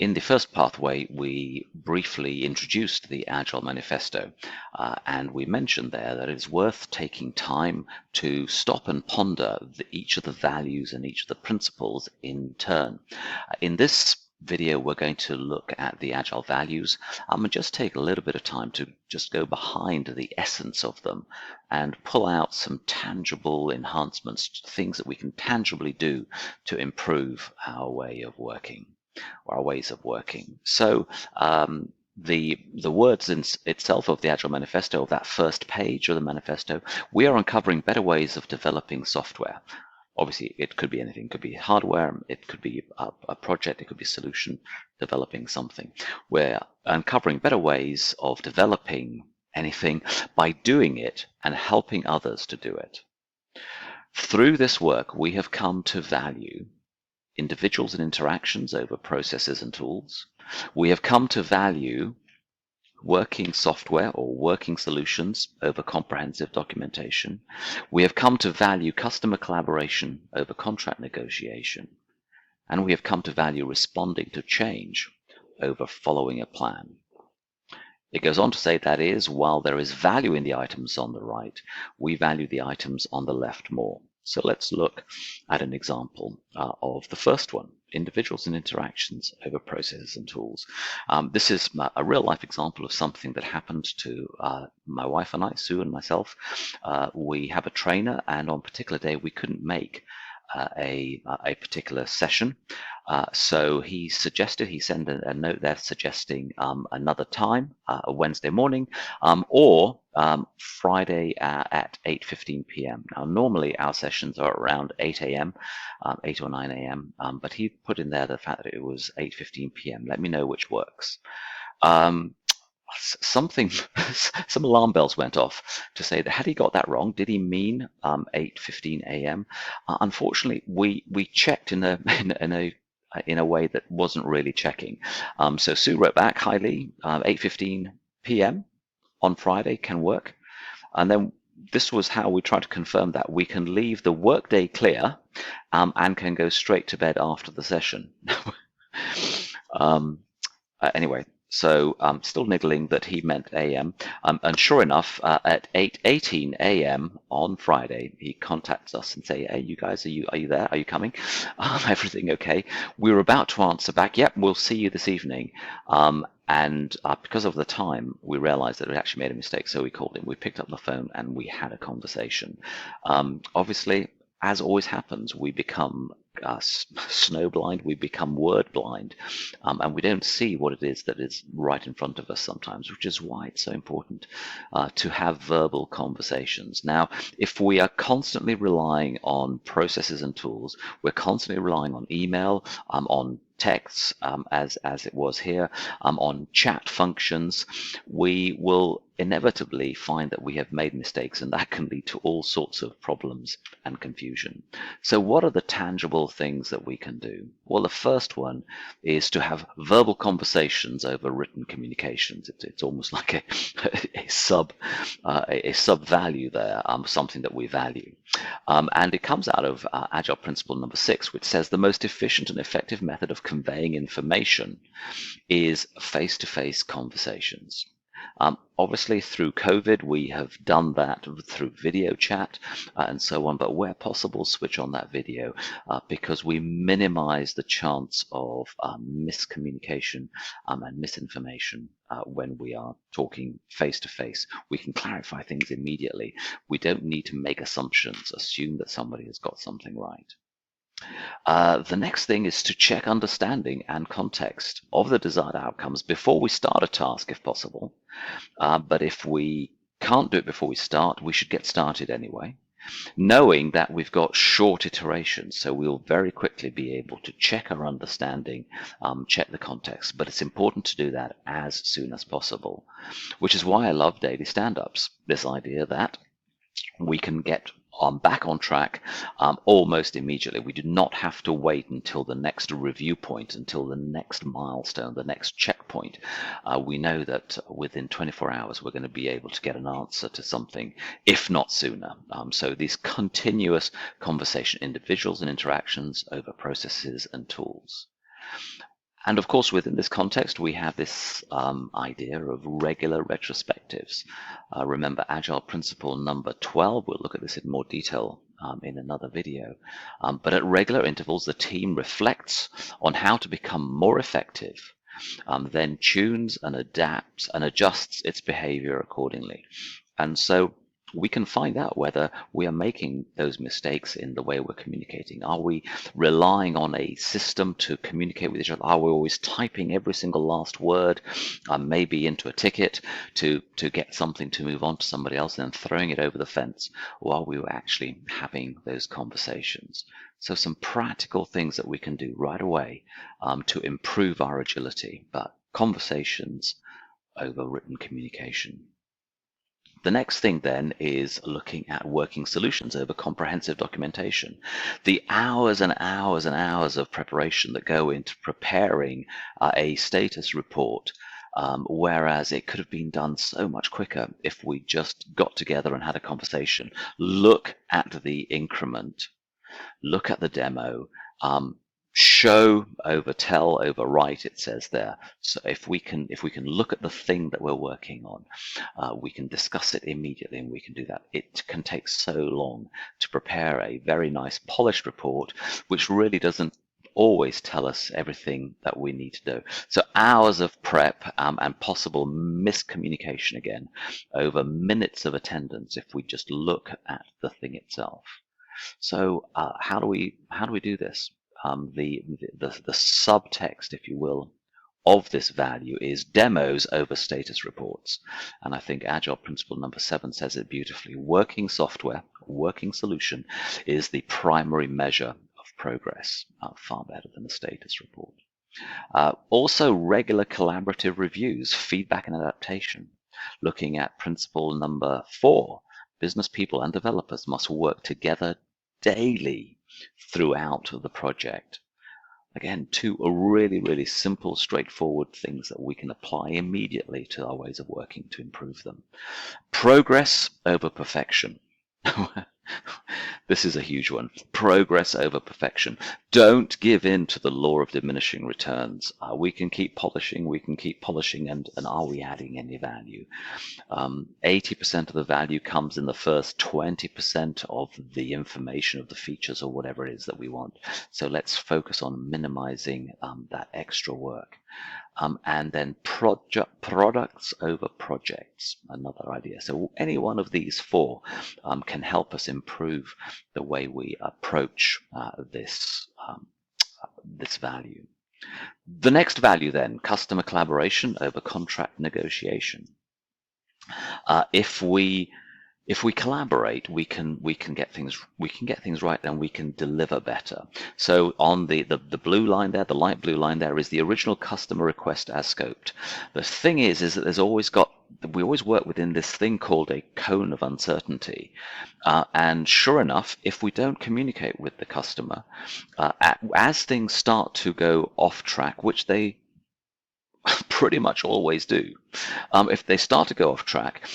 In the first pathway, we briefly introduced the Agile Manifesto, and we mentioned there that it's worth taking time to stop and ponder each of the values and each of the principles in turn. In this video, we're going to look at the Agile Values and just take a little bit of time to just go behind the essence of them and pull out some tangible enhancements, things that we can tangibly do to improve our way of working. Our ways of working. So the words in itself of the Agile Manifesto, of that first page of the manifesto, we are uncovering better ways of developing software. Obviously, it could be anything. It could be hardware, it could be a project, it could be a solution, developing something. We're uncovering better ways of developing anything by doing it and helping others to do it. Through this work, we have come to value individuals and interactions over processes and tools. We have come to value working software or working solutions over comprehensive documentation. We have come to value customer collaboration over contract negotiation. And we have come to value responding to change over following a plan. It goes on to say that is, while there is value in the items on the right, we value the items on the left more. So let's look at an example of the first one, individuals and interactions over processes and tools. This is a real-life example of something that happened to my wife and I, Sue and myself. We have a trainer, and on a particular day we couldn't make a particular session. So he sent a note there suggesting another time, a Wednesday morning, or Friday at 8:15 p.m. Now, normally our sessions are around 8 a.m., 8 or 9 a.m., but he put in there the fact that it was 8:15 p.m. Let me know which works. Some alarm bells went off to say that had he got that wrong, did he mean 8:15 a.m.? Unfortunately, we checked in a way that wasn't really checking. So Sue wrote back, "Hi Lee, 8:15 p.m. on Friday can work." And then this was how we tried to confirm that we can leave the workday clear and can go straight to bed after the session. Anyway. So still niggling that he meant AM. And sure enough, at 8:18 a.m. on Friday, he contacts us and say, "Hey, you guys, are you there? Are you coming? Everything okay?" We were about to answer back, "Yep, we'll see you this evening." And because of the time, we realized that we actually made a mistake. So we called him, we picked up the phone, and we had a conversation. Obviously, as always happens, we become snowblind, we become word blind, and we don't see what it is that is right in front of us sometimes, which is why it's so important to have verbal conversations. Now, if we are constantly relying on processes and tools, we're constantly relying on email, on texts, as it was here, on chat functions, we will inevitably find that we have made mistakes, and that can lead to all sorts of problems and confusion. So what are the tangible things that we can do? Well, the first one is to have verbal conversations over written communications. It's almost like a sub value there, something that we value. And it comes out of Agile Principle number 6, which says the most efficient and effective method of conveying information is face-to-face conversations. Obviously, through COVID, we have done that through video chat and so on, but where possible, switch on that video because we minimize the chance of miscommunication and misinformation when we are talking face-to-face. We can clarify things immediately. We don't need to make assumptions, assume that somebody has got something right. The next thing is to check understanding and context of the desired outcomes before we start a task, if possible. But if we can't do it before we start, we should get started anyway, knowing that we've got short iterations, so we'll very quickly be able to check our understanding, check the context. But it's important to do that as soon as possible, which is why I love daily stand-ups, this idea that we can get back on track almost immediately. We do not have to wait until the next review point, until the next milestone, the next checkpoint. We know that within 24 hours we're going to be able to get an answer to something, if not sooner. So these continuous conversation, individuals and interactions over processes and tools. And of course, within this context, we have this idea of regular retrospectives. Remember Agile principle number 12. We'll look at this in more detail in another video. But at regular intervals, the team reflects on how to become more effective, then tunes and adapts and adjusts its behavior accordingly. And so we can find out whether we are making those mistakes in the way we're communicating. Are we relying on a system to communicate with each other? Are we always typing every single last word, maybe into a ticket to get something to move on to somebody else and then throwing it over the fence? Or are we actually having those conversations? So some practical things that we can do right away to improve our agility, but conversations over written communication. The next thing then is looking at working solutions over comprehensive documentation. The hours and hours and hours of preparation that go into preparing a status report, whereas it could have been done so much quicker if we just got together and had a conversation. Look at the increment, look at the demo, show over tell over write, it says there. So if we can look at the thing that we're working on, we can discuss it immediately, and we can do that. It can take so long to prepare a very nice polished report, which really doesn't always tell us everything that we need to do. So hours of prep and possible miscommunication again over minutes of attendance if we just look at the thing itself. So how do we do this? The subtext, if you will, of this value is demos over status reports. And I think Agile principle number 7 says it beautifully. Working software, working solution is the primary measure of progress, far better than a status report. Also, regular collaborative reviews, feedback and adaptation. Looking at principle number 4, business people and developers must work together daily throughout the project. Again, two really, really simple, straightforward things that we can apply immediately to our ways of working to improve them. Progress over perfection. This is a huge one. Progress over perfection. Don't give in to the law of diminishing returns. We can keep polishing, and are we adding any value? 80% of the value comes in the first 20% of the information, of the features or whatever it is that we want. So let's focus on minimizing that extra work. And then products over projects, another idea. So any one of these 4 can help us improve the way we approach this value. The next value then, customer collaboration over contract negotiation. If we collaborate, we can get things right, and we can deliver better. So on the blue line there, the light blue line there, is the original customer request as scoped. The thing is that we always work within this thing called a cone of uncertainty. And sure enough, if we don't communicate with the customer, as things start to go off track, which they pretty much always do, if they start to go off track,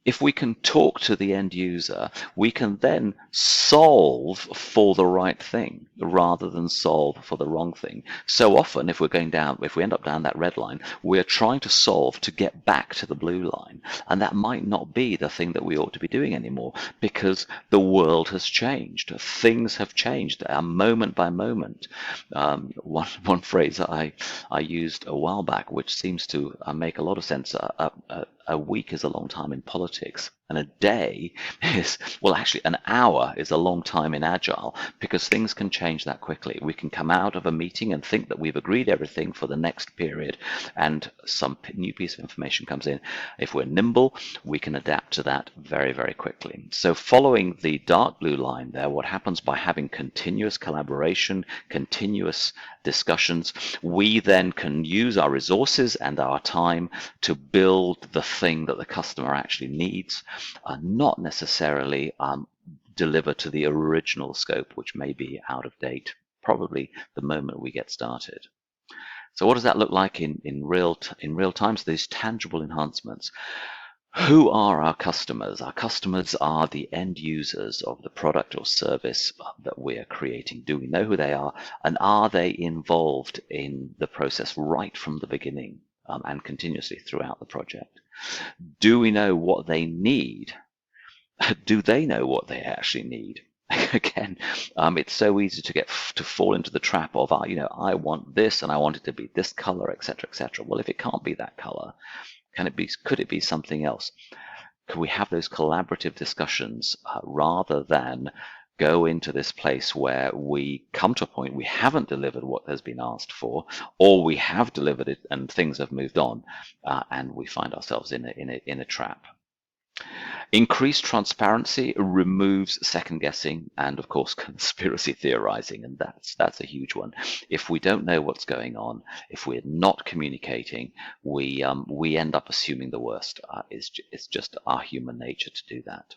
if we can talk to the end user, we can then solve for the right thing rather than solve for the wrong thing. So often, if we end up down that red line, we're trying to solve to get back to the blue line. And that might not be the thing that we ought to be doing anymore, because the world has changed. Things have changed moment by moment. One phrase that I used a while back, which seems to make a lot of sense. A week is a long time in politics, and a day is, well, actually an hour is a long time in Agile, because things can change that quickly. We can come out of a meeting and think that we've agreed everything for the next period, and some new piece of information comes in. If we're nimble, we can adapt to that very, very quickly. So following the dark blue line there, what happens by having continuous collaboration, continuous discussions, we then can use our resources and our time to build the thing that the customer actually needs, not necessarily deliver to the original scope, which may be out of date probably the moment we get started. So what does that look like in real time? So these tangible enhancements. Who are our customers? Our customers are the end users of the product or service that we are creating. Do we know who they are? And are they involved in the process right from the beginning and continuously throughout the project? Do we know what they need? Do they know what they actually need? Again, it's so easy to get to fall into the trap of, I want this and I want it to be this color, etc., etc. Well, if it can't be that color, could it be something else? Can we have those collaborative discussions rather than go into this place where we come to a point we haven't delivered what has been asked for, or we have delivered it and things have moved on, and we find ourselves in a trap. Increased transparency removes second guessing and, of course, conspiracy theorizing, and that's a huge one. If we don't know what's going on, if we're not communicating, we end up assuming the worst. It's just our human nature to do that.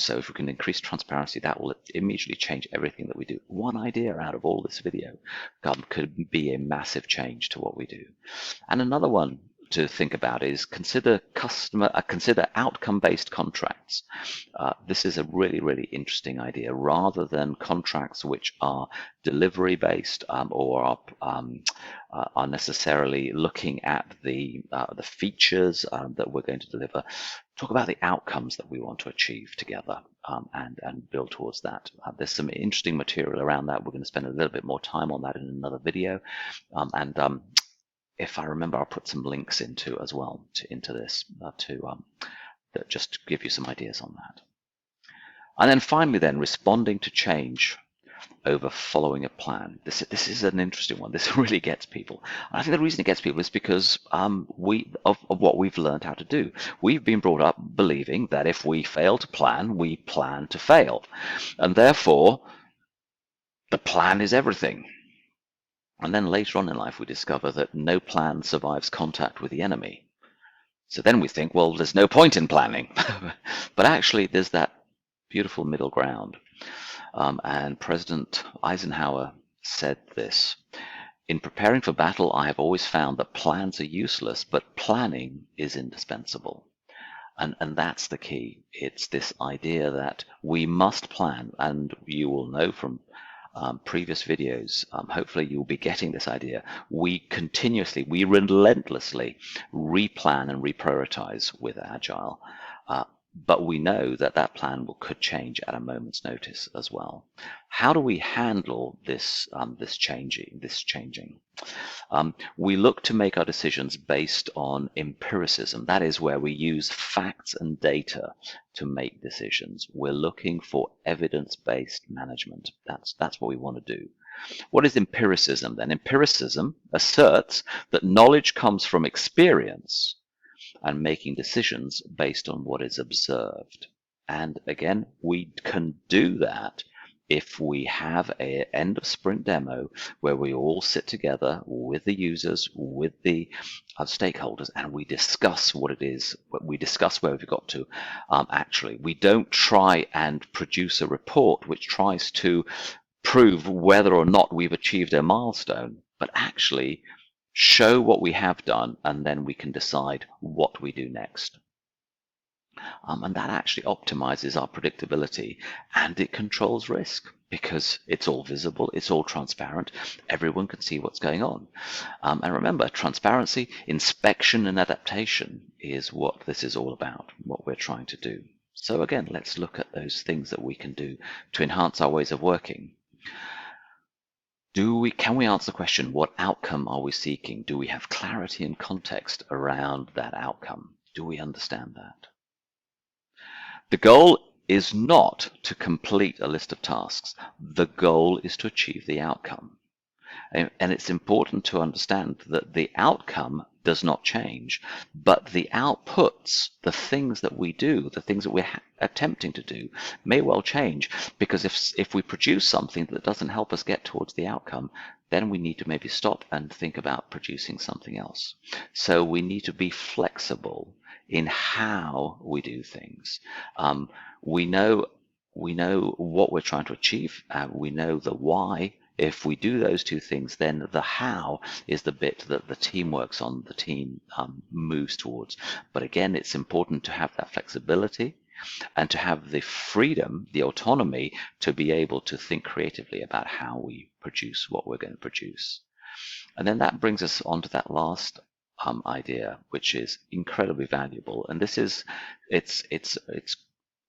So if we can increase transparency, that will immediately change everything that we do. One idea out of all this video could be a massive change to what we do. And another one to think about is consider outcome-based contracts. This is a really interesting idea. Rather than contracts which are delivery-based or are necessarily looking at the features that we're going to deliver, talk about the outcomes that we want to achieve together and build towards that. There's some interesting material around that. We're going to spend a little bit more time on that in another video, if I remember, I'll put some links into as well into this that just to give you some ideas on that. And then finally, responding to change over following a plan. This is an interesting one. This really gets people. And I think the reason it gets people is because of what we've learned how to do. We've been brought up believing that if we fail to plan, we plan to fail, and therefore the plan is everything. And then later on in life, we discover that no plan survives contact with the enemy. So then we think, well, there's no point in planning. But actually, there's that beautiful middle ground. And President Eisenhower said this: "In preparing for battle, I have always found that plans are useless, but planning is indispensable." And that's the key. It's this idea that we must plan, and you will know from previous videos, hopefully you'll be getting this idea. We relentlessly replan and reprioritize with Agile, but we know that that plan could change at a moment's notice as well. How do we handle this changing? We look to make our decisions based on empiricism. That is where we use facts and data to make decisions. We're looking for evidence-based management. That's what we want to do. What is empiricism then? Empiricism asserts that knowledge comes from experience and making decisions based on what is observed. And again, we can do that if we have an end of sprint demo where we all sit together with the users, with the stakeholders, and we discuss what it is, we discuss where we've got to. Actually, we don't try and produce a report which tries to prove whether or not we've achieved a milestone, but actually show what we have done, and then we can decide what we do next. And that actually optimizes our predictability, and it controls risk because it's all visible, it's all transparent, everyone can see what's going on. And remember, transparency, inspection, and adaptation is what this is all about, what we're trying to do. So again, let's look at those things that we can do to enhance our ways of working. Can we answer the question, what outcome are we seeking? Do we have clarity and context around that outcome? Do we understand that? The goal is not to complete a list of tasks. The goal is to achieve the outcome. And it's important to understand that the outcome does not change, but the outputs, the things that we do, the things that we're attempting to do, may well change, because if we produce something that doesn't help us get towards the outcome, then we need to maybe stop and think about producing something else. So we need to be flexible in how we do things. We know what we're trying to achieve. We know the why If we do those two things, then the how is the bit that the team works on, the team moves towards. But again, it's important to have that flexibility and to have the freedom, the autonomy to be able to think creatively about how we produce what we're going to produce. And then that brings us on to that last idea, which is incredibly valuable. And this is, it's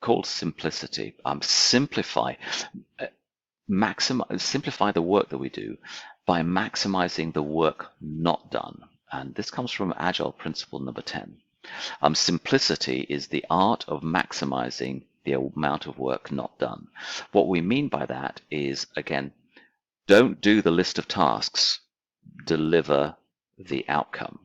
called simplicity. Simplify the work that we do by maximizing the work not done. And this comes from Agile principle number 10. Simplicity is the art of maximizing the amount of work not done. What we mean by that is, again, don't do the list of tasks, deliver the outcome.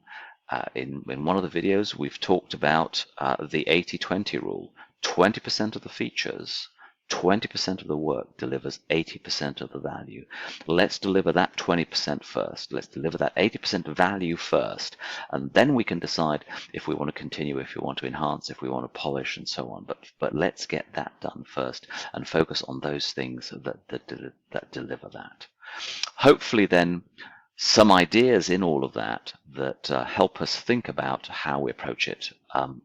In one of the videos, we've talked about the 80-20 rule. 20% of the features, 20% of the work delivers 80% of the value. Let's deliver that 20% first. Let's deliver that 80% value first, and then we can decide if we want to continue, if we want to enhance, if we want to polish, and so on. But let's get that done first and focus on those things that deliver that. Hopefully then some ideas in all of that help us think about how we approach it,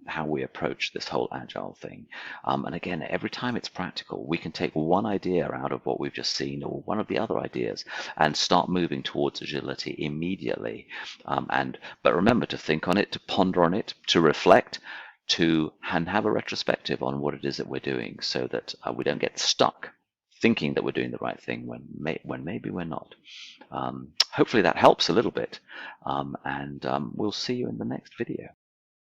how we approach this whole Agile thing. And again, every time it's practical, we can take one idea out of what we've just seen or one of the other ideas and start moving towards agility immediately. But remember to think on it, to ponder on it, to reflect, and have a retrospective on what it is that we're doing, so that we don't get stuck thinking that we're doing the right thing when maybe we're not. Hopefully that helps a little bit, and we'll see you in the next video.